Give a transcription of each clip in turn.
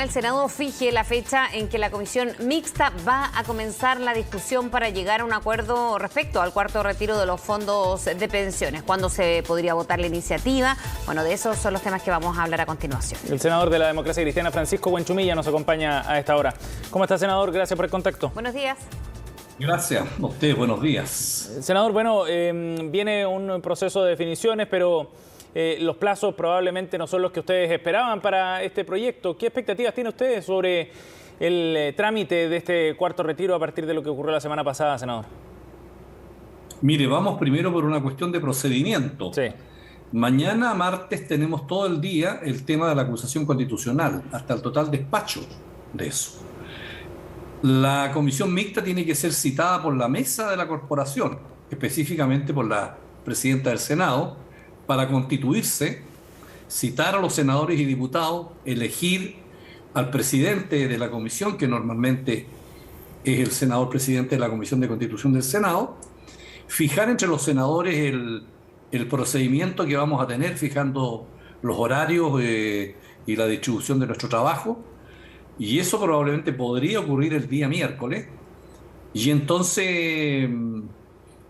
El Senado fije la fecha en que la comisión mixta va a comenzar la discusión para llegar a un acuerdo respecto al cuarto retiro de los fondos de pensiones. ¿Cuándo se podría votar la iniciativa? Bueno, de esos son los temas que vamos a hablar a continuación. El senador de la Democracia Cristiana, Francisco Buenchumilla, nos acompaña a esta hora. ¿Cómo está, senador? Gracias por el contacto. Buenos días. Gracias a usted, buenos días. Senador, bueno, viene un proceso de definiciones, pero los plazos probablemente no son los que ustedes esperaban para este proyecto. ¿Qué expectativas tiene usted sobre el trámite de este cuarto retiro a partir de lo que ocurrió la semana pasada, senador? Mire, vamos primero por una cuestión de procedimiento. Sí. Mañana, martes, tenemos todo el día el tema de la acusación constitucional, hasta el total despacho de eso. La comisión mixta tiene que ser citada por la mesa de la corporación, específicamente por la presidenta del Senado, para constituirse, citar a los senadores y diputados, elegir al presidente de la comisión, que normalmente es el senador presidente de la Comisión de Constitución del Senado, fijar entre los senadores el procedimiento que vamos a tener, fijando los horarios y la distribución de nuestro trabajo, y eso probablemente podría ocurrir el día miércoles, y entonces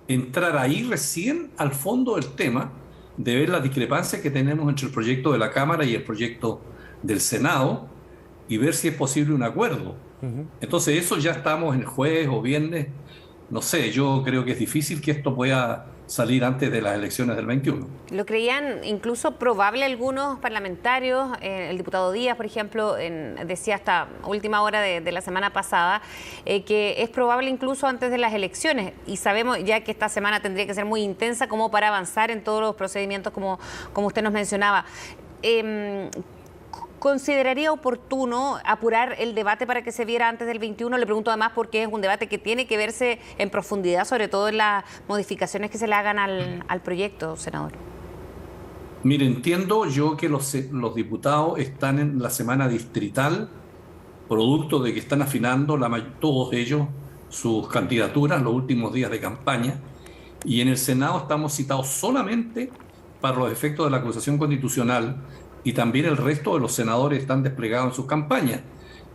entrar ahí recién al fondo del tema, de ver las discrepancias que tenemos entre el proyecto de la Cámara y el proyecto del Senado, y ver si es posible un acuerdo. Entonces eso ya estamos en jueves o viernes, no sé, yo creo que es difícil que esto pueda salir antes de las elecciones del 21. Lo creían incluso probable algunos parlamentarios, el diputado Díaz, por ejemplo, decía hasta última hora de la semana pasada, que es probable incluso antes de las elecciones, y sabemos ya que esta semana tendría que ser muy intensa como para avanzar en todos los procedimientos como usted nos mencionaba. ¿Consideraría oportuno apurar el debate para que se viera antes del 21? Le pregunto además porque es un debate que tiene que verse en profundidad, sobre todo en las modificaciones que se le hagan al proyecto, senador. Mire, entiendo yo que los diputados están en la semana distrital, producto de que están afinando todos ellos sus candidaturas los últimos días de campaña, y en el Senado estamos citados solamente para los efectos de la acusación constitucional, y también el resto de los senadores están desplegados en sus campañas.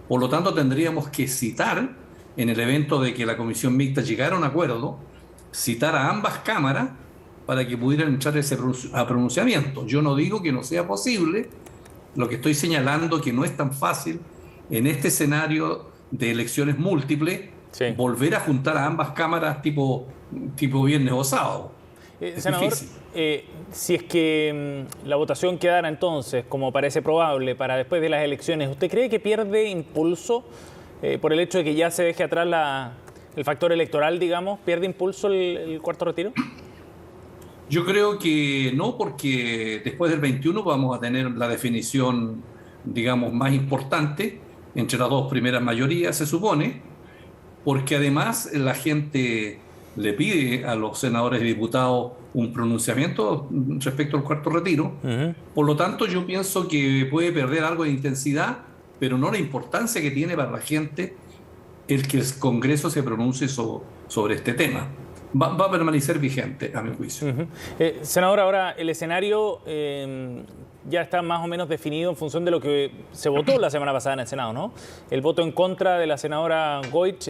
Por lo tanto, tendríamos que citar, en el evento de que la comisión mixta llegara a un acuerdo, citar a ambas cámaras para que pudieran entrar ese pronunciamiento. Yo no digo que no sea posible, lo que estoy señalando que no es tan fácil en este escenario de elecciones múltiples, sí, volver a juntar a ambas cámaras tipo viernes o sábado. Senador, si es que la votación quedara entonces, como parece probable, para después de las elecciones, ¿usted cree que pierde impulso por el hecho de que ya se deje atrás el factor electoral, digamos? ¿Pierde impulso el cuarto retiro? Yo creo que no, porque después del 21 vamos a tener la definición, digamos, más importante entre las dos primeras mayorías, se supone, porque además la gente le pide a los senadores y diputados un pronunciamiento respecto al cuarto retiro. Por lo tanto, yo pienso que puede perder algo de intensidad, pero no la importancia que tiene para la gente el que el Congreso se pronuncie sobre este tema. Va a permanecer vigente, a mi juicio. Senador, ahora el escenario ya está más o menos definido en función de lo que se votó la semana pasada en el Senado, ¿no? El voto en contra de la senadora Goich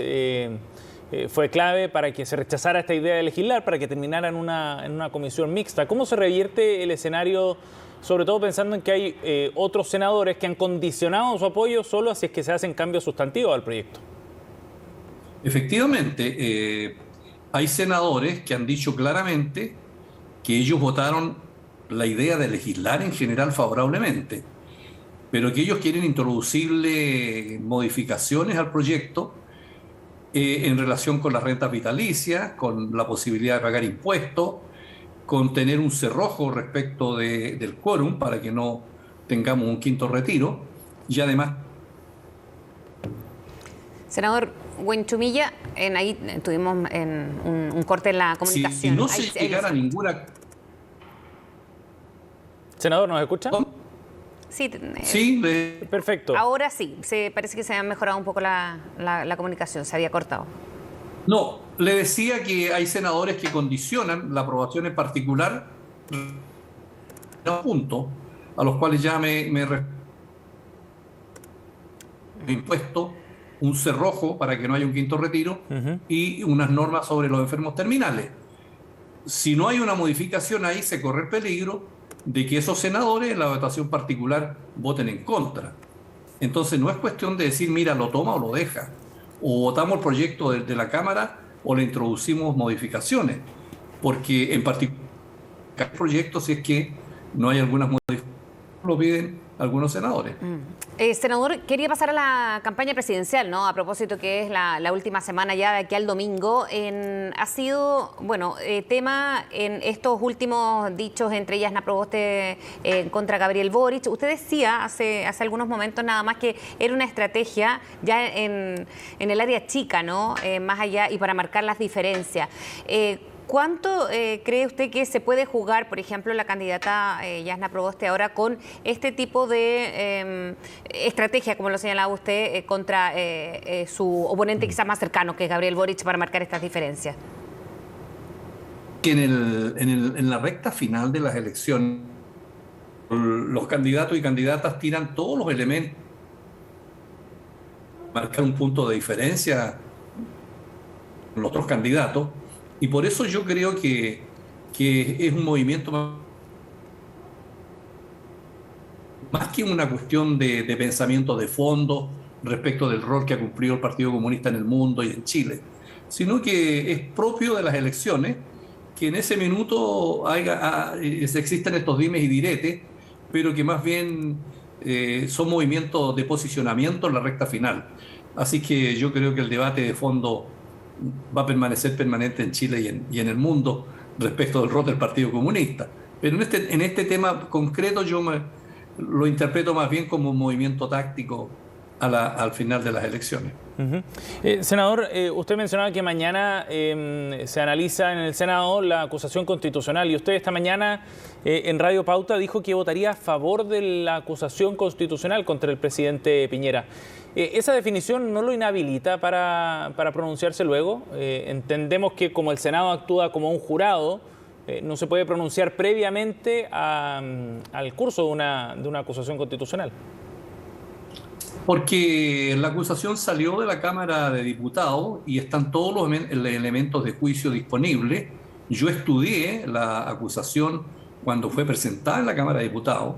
fue clave para que se rechazara esta idea de legislar, para que terminara en una comisión mixta. ¿Cómo se revierte el escenario, sobre todo pensando en que hay otros senadores que han condicionado su apoyo solo si es que se hacen cambios sustantivos al proyecto? Efectivamente, hay senadores que han dicho claramente que ellos votaron la idea de legislar en general favorablemente, pero que ellos quieren introducirle modificaciones al proyecto en relación con las rentas vitalicias, con la posibilidad de pagar impuestos, con tener un cerrojo respecto del quórum para que no tengamos un quinto retiro, y además... Senador Buenchumilla, ahí tuvimos un corte en la comunicación. Si no se llegara a ninguna... Senador, ¿nos escucha? Sí, perfecto. Ahora sí, parece que se ha mejorado un poco la comunicación, se había cortado. No, le decía que hay senadores que condicionan la aprobación en particular a puntos a los cuales ya me impuestos, un cerrojo para que no haya un quinto retiro y unas normas sobre los enfermos terminales. Si no hay una modificación ahí, se corre el peligro de que esos senadores en la votación particular voten en contra. Entonces no es cuestión de decir, mira, lo toma o lo deja, o votamos el proyecto de la Cámara o le introducimos modificaciones, porque en particular el proyecto, si es que no hay algunas modificaciones, lo piden algunos senadores. Senador, quería pasar a la campaña presidencial, ¿no? A propósito que es la última semana ya de aquí al domingo. Ha sido, bueno, tema en estos últimos dichos entre Jasna Proboste contra Gabriel Boric. Usted decía hace algunos momentos nada más que era una estrategia ya en el área chica, ¿no? Más allá y para marcar las diferencias. ¿Cuánto cree usted que se puede jugar, por ejemplo, la candidata Jasna Proboste ahora con este tipo de estrategia, como lo señalaba usted, contra su oponente quizás más cercano, que es Gabriel Boric, para marcar estas diferencias? Que en la recta final de las elecciones, los candidatos y candidatas tiran todos los elementos para marcar un punto de diferencia con los otros candidatos. Y por eso yo creo que es un movimiento más que una cuestión de pensamiento de fondo respecto del rol que ha cumplido el Partido Comunista en el mundo y en Chile, sino que es propio de las elecciones que en ese minuto existen estos dimes y diretes, pero que más bien son movimientos de posicionamiento en la recta final. Así que yo creo que el debate de fondo va a permanecer permanente en Chile y en el mundo respecto del rol del Partido Comunista. Pero en este tema concreto yo lo interpreto más bien como un movimiento táctico al final de las elecciones. Senador, usted mencionaba que mañana se analiza en el Senado la acusación constitucional y usted esta mañana en Radio Pauta dijo que votaría a favor de la acusación constitucional contra el presidente Piñera. ¿Esa definición no lo inhabilita para pronunciarse luego? Entendemos que como el Senado actúa como un jurado, no se puede pronunciar previamente al curso de una acusación constitucional. Porque la acusación salió de la Cámara de Diputados y están todos los elementos de juicio disponibles. Yo estudié la acusación cuando fue presentada en la Cámara de Diputados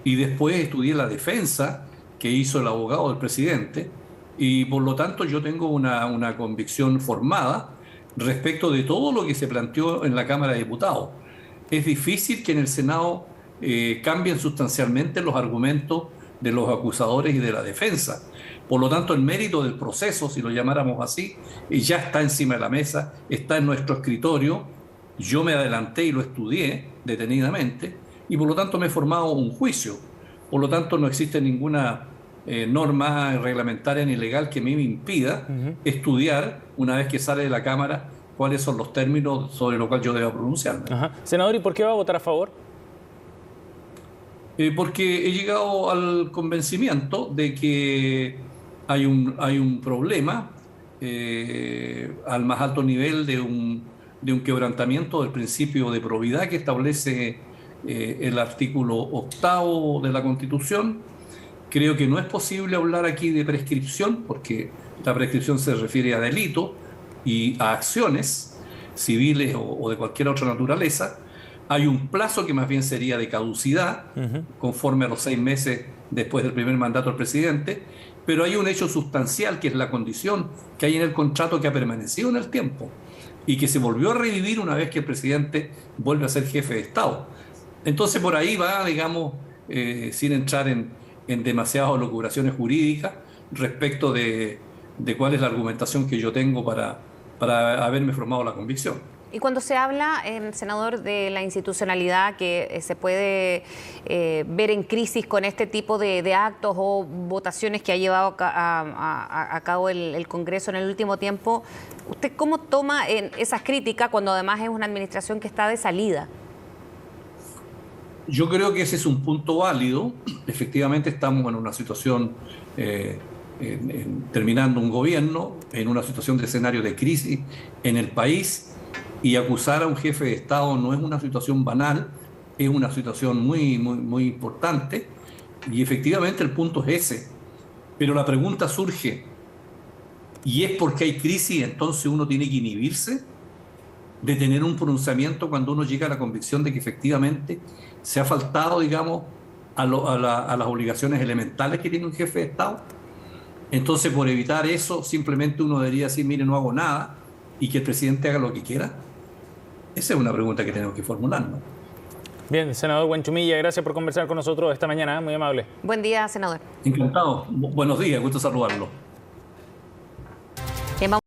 y después estudié la defensa que hizo el abogado del presidente y por lo tanto yo tengo una convicción formada respecto de todo lo que se planteó en la Cámara de Diputados. Es difícil que en el Senado cambien sustancialmente los argumentos de los acusadores y de la defensa. Por lo tanto, el mérito del proceso, si lo llamáramos así, ya está encima de la mesa, está en nuestro escritorio. Yo me adelanté y lo estudié detenidamente y por lo tanto me he formado un juicio. Por lo tanto, no existe ninguna norma reglamentaria ni legal que me impida estudiar, una vez que sale de la Cámara, cuáles son los términos sobre los cuales yo debo pronunciarme. Senador, ¿y por qué va a votar a favor? Porque he llegado al convencimiento de que hay un problema al más alto nivel de un quebrantamiento del principio de probidad que establece el artículo 8º de la Constitución. Creo que no es posible hablar aquí de prescripción, porque la prescripción se refiere a delitos y a acciones civiles o de cualquier otra naturaleza. Hay un plazo que más bien sería de caducidad, conforme a los 6 meses después del primer mandato del presidente, pero hay un hecho sustancial que es la condición que hay en el contrato que ha permanecido en el tiempo y que se volvió a revivir una vez que el presidente vuelve a ser jefe de Estado. Entonces por ahí va, digamos, sin entrar en demasiadas locuraciones jurídicas respecto de cuál es la argumentación que yo tengo para haberme formado la convicción. Y cuando se habla, senador, de la institucionalidad que se puede ver en crisis con este tipo de actos o votaciones que ha llevado a cabo el Congreso en el último tiempo, ¿usted cómo toma esas críticas cuando además es una administración que está de salida? Yo creo que ese es un punto válido. Efectivamente estamos en una situación, terminando un gobierno, en una situación de escenario de crisis en el país. Y acusar a un jefe de Estado no es una situación banal, es una situación muy, muy, muy importante. Y efectivamente el punto es ese. Pero la pregunta surge, ¿y es porque hay crisis entonces uno tiene que inhibirse de tener un pronunciamiento cuando uno llega a la convicción de que efectivamente se ha faltado, digamos, a las obligaciones elementales que tiene un jefe de Estado? Entonces, por evitar eso, simplemente uno debería decir, mire, no hago nada y que el presidente haga lo que quiera. Esa es una pregunta que tenemos que formularnos. Bien, senador Huanchumilla, gracias por conversar con nosotros esta mañana, muy amable. Buen día, senador. Encantado. Buenos días, gusto saludarlo. Bien, vamos